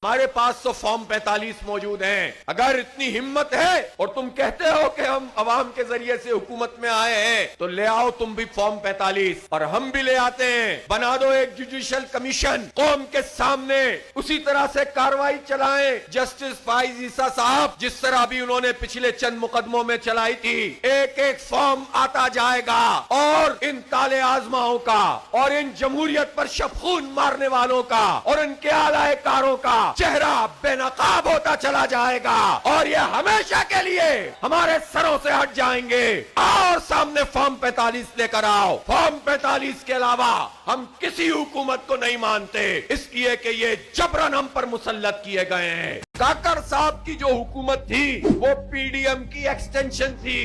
ہمارے پاس تو فارم 45 موجود ہیں. اگر اتنی ہمت ہے اور تم کہتے ہو کہ ہم عوام کے ذریعے سے حکومت میں آئے ہیں تو لے آؤ تم بھی فارم 45 اور ہم بھی لے آتے ہیں. بنا دو ایک جوڈیشل کمیشن, قوم کے سامنے اسی طرح سے کاروائی چلائیں جسٹس فائز عیسیٰ صاحب جس طرح بھی انہوں نے پچھلے چند مقدموں میں چلائی تھی. ایک ایک فارم آتا جائے گا اور ان تالے آزماؤں کا اور ان جمہوریت پر شبخون مارنے والوں کا اور ان کے اعلی کاروں کا چہرہ بے نقاب ہوتا چلا جائے گا اور یہ ہمیشہ کے لیے ہمارے سروں سے ہٹ جائیں گے. اور سامنے فارم 45 لے کر آؤ. فارم 45 کے علاوہ ہم کسی حکومت کو نہیں مانتے, اس لیے کہ یہ جبرن ہم پر مسلط کیے گئے ہیں. کاکڑ صاحب کی جو حکومت تھی وہ پی ڈی ایم کی ایکسٹینشن تھی,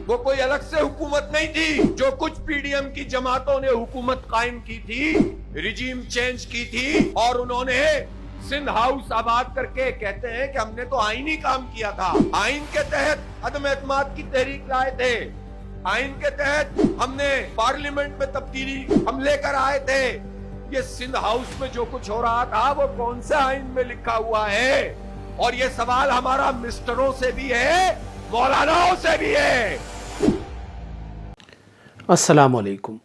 وہ کوئی الگ سے حکومت نہیں تھی. جو کچھ پی ڈی ایم کی جماعتوں نے حکومت قائم کی تھی, رجیم چینج کی تھی اور انہوں نے سندھ ہاؤس آباد کر کے کہتے ہیں کہ ہم نے تو آئینی کام کیا تھا. آئین کے تحت عدم اعتماد کی تحریک لائے تھے, آئین کے تحت ہم نے پارلیمنٹ میں تبدیلی ہم لے کر آئے تھے. یہ سندھ ہاؤس میں جو کچھ ہو رہا تھا وہ کون سے آئین میں لکھا ہوا ہے؟ اور یہ سوال ہمارا مسٹروں سے بھی ہے, مولاناؤں سے بھی ہے. السلام علیکم.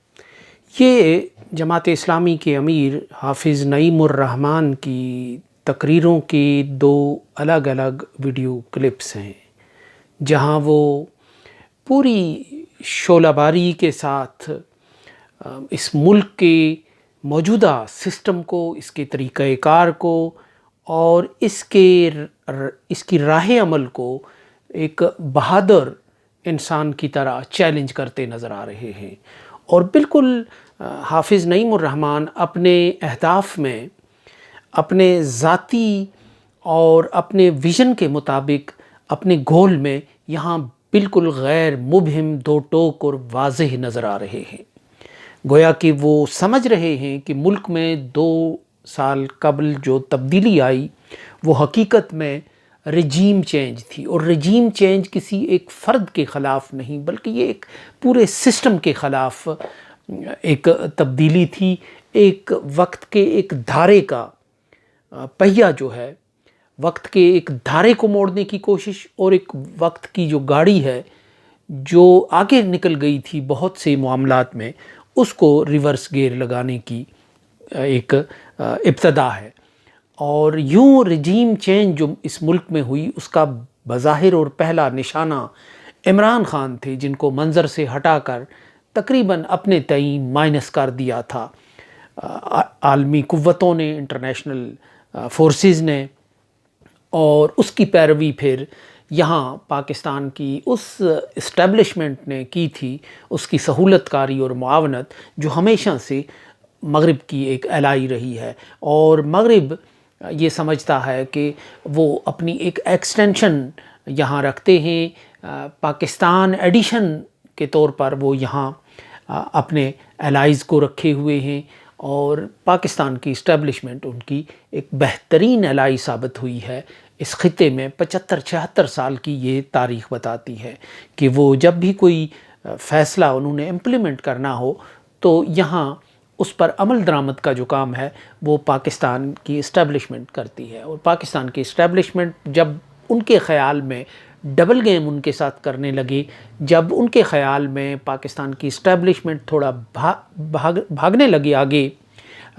یہ جماعت اسلامی کے امیر حافظ نعیم الرحمن کی تقریروں کی دو الگ الگ ویڈیو کلپس ہیں جہاں وہ پوری شعلہ باری کے ساتھ اس ملک کے موجودہ سسٹم کو, اس کے طریقہ کار کو اور اس کی راہ عمل کو ایک بہادر انسان کی طرح چیلنج کرتے نظر آ رہے ہیں. اور بالکل حافظ نعیم الرحمن اپنے اہداف میں, اپنے ذاتی اور اپنے ویژن کے مطابق اپنے گول میں یہاں بالکل غیر مبہم, دو ٹوک اور واضح نظر آ رہے ہیں. گویا کہ وہ سمجھ رہے ہیں کہ ملک میں 2 سال قبل جو تبدیلی آئی وہ حقیقت میں رجیم چینج تھی, اور رجیم چینج کسی ایک فرد کے خلاف نہیں بلکہ یہ ایک پورے سسٹم کے خلاف ایک تبدیلی تھی. ایک وقت کے ایک دھارے کا پہیہ جو ہے, وقت کے ایک دھارے کو موڑنے کی کوشش, اور ایک وقت کی جو گاڑی ہے جو آگے نکل گئی تھی بہت سے معاملات میں, اس کو ریورس گیئر لگانے کی ایک ابتدا ہے. اور یوں رجیم چینج جو اس ملک میں ہوئی اس کا بظاہر اور پہلا نشانہ عمران خان تھے, جن کو منظر سے ہٹا کر تقریباً اپنے تئیں مائنس کر دیا تھا عالمی قوتوں نے, انٹرنیشنل فورسز نے, اور اس کی پیروی پھر یہاں پاکستان کی اس اسٹیبلشمنٹ نے کی تھی, اس کی سہولت کاری اور معاونت جو ہمیشہ سے مغرب کی ایک الائی رہی ہے. اور مغرب یہ سمجھتا ہے کہ وہ اپنی ایک ایکسٹینشن یہاں رکھتے ہیں, پاکستان ایڈیشن کے طور پر وہ یہاں اپنے الائز کو رکھے ہوئے ہیں, اور پاکستان کی اسٹیبلشمنٹ ان کی ایک بہترین الائی ثابت ہوئی ہے. اس خطے میں 75-76 سال کی یہ تاریخ بتاتی ہے کہ وہ جب بھی کوئی فیصلہ انہوں نے امپلیمنٹ کرنا ہو تو یہاں اس پر عمل درآمد کا جو کام ہے وہ پاکستان کی اسٹیبلشمنٹ کرتی ہے. اور پاکستان کی اسٹیبلشمنٹ جب ان کے خیال میں ڈبل گیم ان کے ساتھ کرنے لگے, جب ان کے خیال میں پاکستان کی اسٹیبلشمنٹ تھوڑا بھاگنے لگے آگے,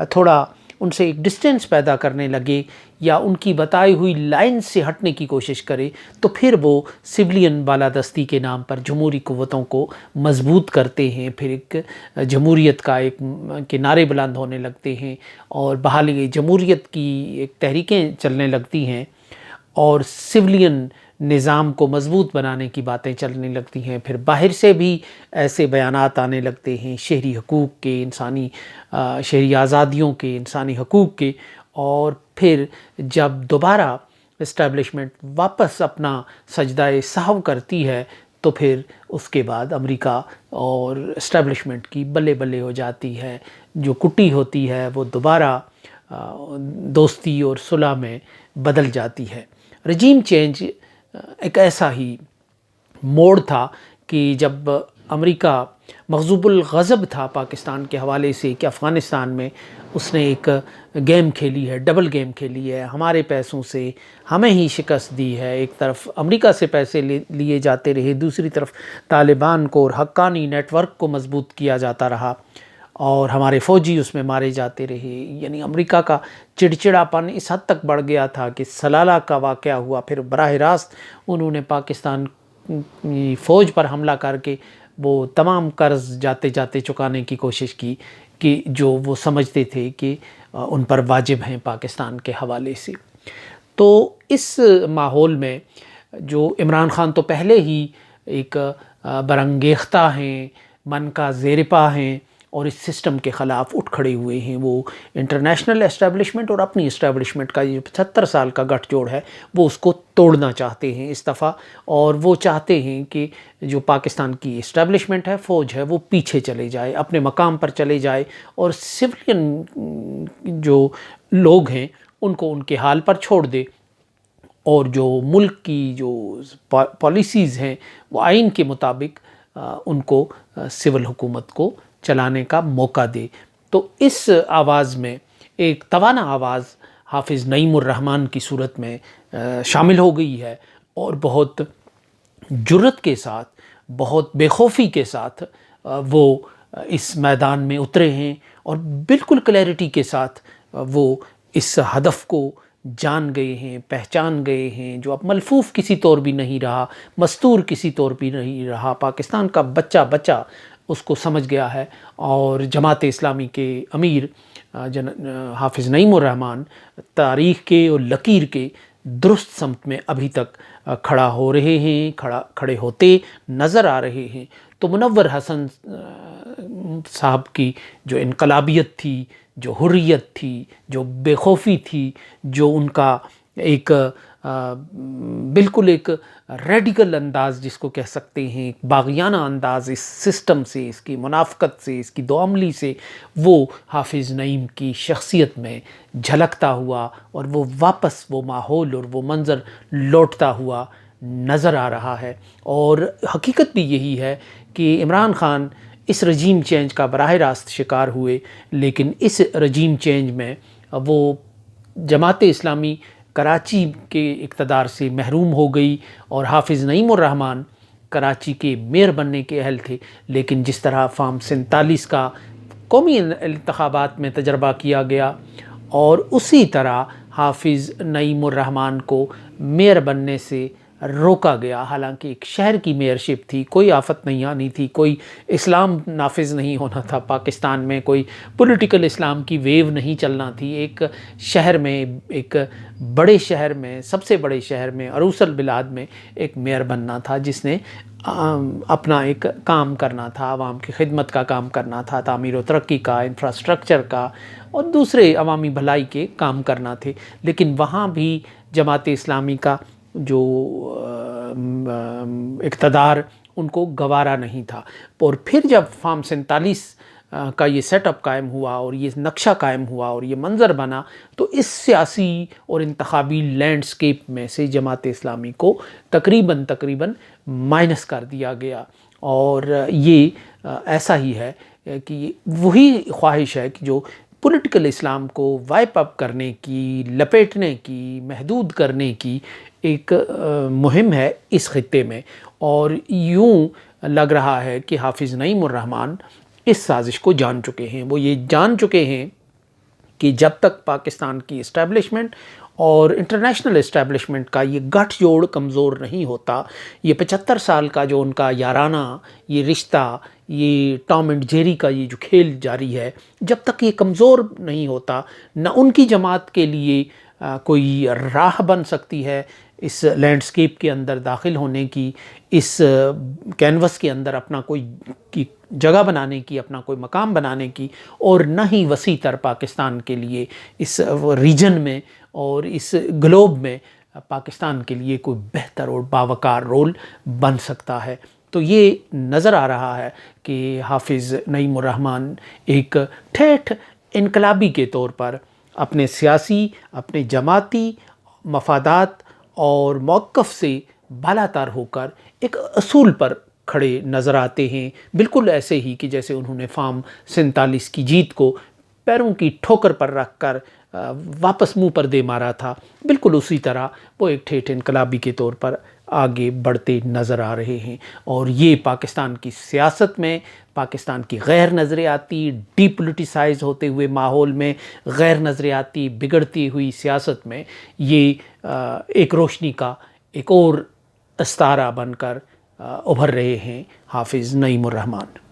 تھوڑا ان سے ایک ڈسٹینس پیدا کرنے لگے یا ان کی بتائی ہوئی لائن سے ہٹنے کی کوشش کرے, تو پھر وہ سویلین بالادستی کے نام پر جمہوری قوتوں کو مضبوط کرتے ہیں, پھر ایک جمہوریت کا ایک کے نعرے بلند ہونے لگتے ہیں اور بحالی جمہوریت کی ایک تحریکیں چلنے لگتی ہیں اور سویلین نظام کو مضبوط بنانے کی باتیں چلنے لگتی ہیں. پھر باہر سے بھی ایسے بیانات آنے لگتے ہیں شہری حقوق کے, شہری آزادیوں کے, انسانی حقوق کے, اور پھر جب دوبارہ اسٹیبلشمنٹ واپس اپنا سجدہ سہو کرتی ہے تو پھر اس کے بعد امریکہ اور اسٹیبلشمنٹ کی بلے بلے ہو جاتی ہے. جو کٹی ہوتی ہے وہ دوبارہ دوستی اور صلح میں بدل جاتی ہے. رجیم چینج ایک ایسا ہی موڑ تھا کہ جب امریکہ مغضوب الغضب تھا پاکستان کے حوالے سے کہ افغانستان میں اس نے ایک گیم کھیلی ہے، ڈبل گیم کھیلی ہے، ہمارے پیسوں سے ہمیں ہی شکست دی ہے. ایک طرف امریکہ سے پیسے لیے جاتے رہے، دوسری طرف طالبان کو اور حقانی نیٹ ورک کو مضبوط کیا جاتا رہا اور ہمارے فوجی اس میں مارے جاتے رہے. یعنی امریکہ کا چڑچڑاپن اس حد تک بڑھ گیا تھا کہ سلالہ کا واقعہ ہوا، پھر براہ راست انہوں نے پاکستان فوج پر حملہ کر کے وہ تمام قرض جاتے جاتے چکانے کی کوشش کی کہ جو وہ سمجھتے تھے کہ ان پر واجب ہیں پاکستان کے حوالے سے. تو اس ماحول میں جو عمران خان تو پہلے ہی ایک برانگیختہ ہیں، من کا زیر پا ہیں اور اس سسٹم کے خلاف اٹھ کھڑے ہوئے ہیں. وہ انٹرنیشنل اسٹیبلشمنٹ اور اپنی اسٹیبلشمنٹ کا یہ 75 سال کا گٹھ جوڑ ہے وہ اس کو توڑنا چاہتے ہیں اس دفعہ، اور وہ چاہتے ہیں کہ جو پاکستان کی اسٹیبلشمنٹ ہے، فوج ہے، وہ پیچھے چلے جائے، اپنے مقام پر چلے جائے اور سویلین جو لوگ ہیں ان کو ان کے حال پر چھوڑ دے، اور جو ملک کی جو پالیسیز ہیں وہ آئین کے مطابق ان کو سول حکومت کو چلانے کا موقع دے. تو اس آواز میں ایک توانا آواز حافظ نعیم الرحمن کی صورت میں شامل ہو گئی ہے اور بہت جرت کے ساتھ، بہت بے خوفی کے ساتھ وہ اس میدان میں اترے ہیں اور بالکل کلیئرٹی کے ساتھ وہ اس ہدف کو جان گئے ہیں، پہچان گئے ہیں، جو اب ملفوف کسی طور بھی نہیں رہا، مستور کسی طور بھی نہیں رہا. پاکستان کا بچہ اس کو سمجھ گیا ہے اور جماعت اسلامی کے امیر حافظ نعیم الرحمن تاریخ کے اور لکیر کے درست سمت میں ابھی تک کھڑا ہو رہے ہیں، کھڑے ہوتے نظر آ رہے ہیں. تو منور حسن صاحب کی جو انقلابیت تھی، جو حریت تھی، جو بے خوفی تھی، جو ان کا ایک بالکل ایک ریڈیکل انداز جس کو کہہ سکتے ہیں، باغیانہ انداز اس سسٹم سے، اس کی منافقت سے، اس کی دوعملی سے، وہ حافظ نعیم کی شخصیت میں جھلکتا ہوا اور وہ واپس وہ ماحول اور وہ منظر لوٹتا ہوا نظر آ رہا ہے. اور حقیقت بھی یہی ہے کہ عمران خان اس رجیم چینج کا براہ راست شکار ہوئے، لیکن اس رجیم چینج میں وہ جماعت اسلامی کراچی کے اقتدار سے محروم ہو گئی اور حافظ نعیم الرحمن کراچی کے میئر بننے کے اہل تھے، لیکن جس طرح فارم 47 کا قومی انتخابات میں تجربہ کیا گیا اور اسی طرح حافظ نعیم الرحمن کو میئر بننے سے روکا گیا. حالانکہ ایک شہر کی میئرشپ تھی، کوئی آفت نہیں آنی تھی، کوئی اسلام نافذ نہیں ہونا تھا پاکستان میں، کوئی پولیٹیکل اسلام کی ویو نہیں چلنا تھی. ایک شہر میں، ایک بڑے شہر میں، سب سے بڑے شہر میں، عروس البلاد میں ایک میئر بننا تھا جس نے اپنا ایک کام کرنا تھا، عوام کی خدمت کا کام کرنا تھا، تعمیر و ترقی کا، انفراسٹرکچر کا اور دوسرے عوامی بھلائی کے کام کرنا تھے. لیکن وہاں بھی جماعت اسلامی کا جو اقتدار ان کو گوارا نہیں تھا. اور پھر جب فارم 47 کا یہ سیٹ اپ قائم ہوا اور یہ نقشہ قائم ہوا اور یہ منظر بنا، تو اس سیاسی اور انتخابی لینڈسکیپ میں سے جماعت اسلامی کو تقریباً مائنس کر دیا گیا. اور یہ ایسا ہی ہے کہ وہی خواہش ہے کہ جو پولیٹیکل اسلام کو وائپ اپ کرنے کی، لپیٹنے کی، محدود کرنے کی ایک مہم ہے اس خطے میں. اور یوں لگ رہا ہے کہ حافظ نعیم الرحمن اس سازش کو جان چکے ہیں. وہ یہ جان چکے ہیں کہ جب تک پاکستان کی اسٹیبلشمنٹ اور انٹرنیشنل اسٹیبلشمنٹ کا یہ گٹھ جوڑ کمزور نہیں ہوتا، یہ 75 سال کا جو ان کا یارانہ یہ رشتہ، یہ ٹام اینڈ جیری کا یہ جو کھیل جاری ہے، جب تک یہ کمزور نہیں ہوتا، نہ ان کی جماعت کے لیے کوئی راہ بن سکتی ہے اس لینڈسکیپ کے اندر داخل ہونے کی، اس کینوس کے اندر اپنا کوئی جگہ بنانے کی، اپنا کوئی مقام بنانے کی، اور نہ ہی وسیع تر پاکستان کے لیے اس ریجن میں اور اس گلوب میں پاکستان کے لیے کوئی بہتر اور باوقار رول بن سکتا ہے. تو یہ نظر آ رہا ہے کہ حافظ نعیم الرحمن ایک ٹھیٹھ انقلابی کے طور پر اپنے سیاسی، اپنے جماعتی مفادات اور موقف سے بالاتر ہو کر ایک اصول پر کھڑے نظر آتے ہیں، بالکل ایسے ہی کہ جیسے انہوں نے فارم 47 کی جیت کو پیروں کی ٹھوکر پر رکھ کر واپس منہ پر دے مارا تھا، بالکل اسی طرح وہ ایک ٹھیٹھ انقلابی کے طور پر آگے بڑھتے نظر آ رہے ہیں۔ اور یہ پاکستان کی سیاست میں، پاکستان کی غیر نظریاتی ڈی پولیٹیسائز ہوتے ہوئے ماحول میں، غیر نظریاتی بگڑتی ہوئی سیاست میں یہ ایک روشنی کا ایک اور استارہ بن کر ابھر رہے ہیں حافظ نعیم الرحمن۔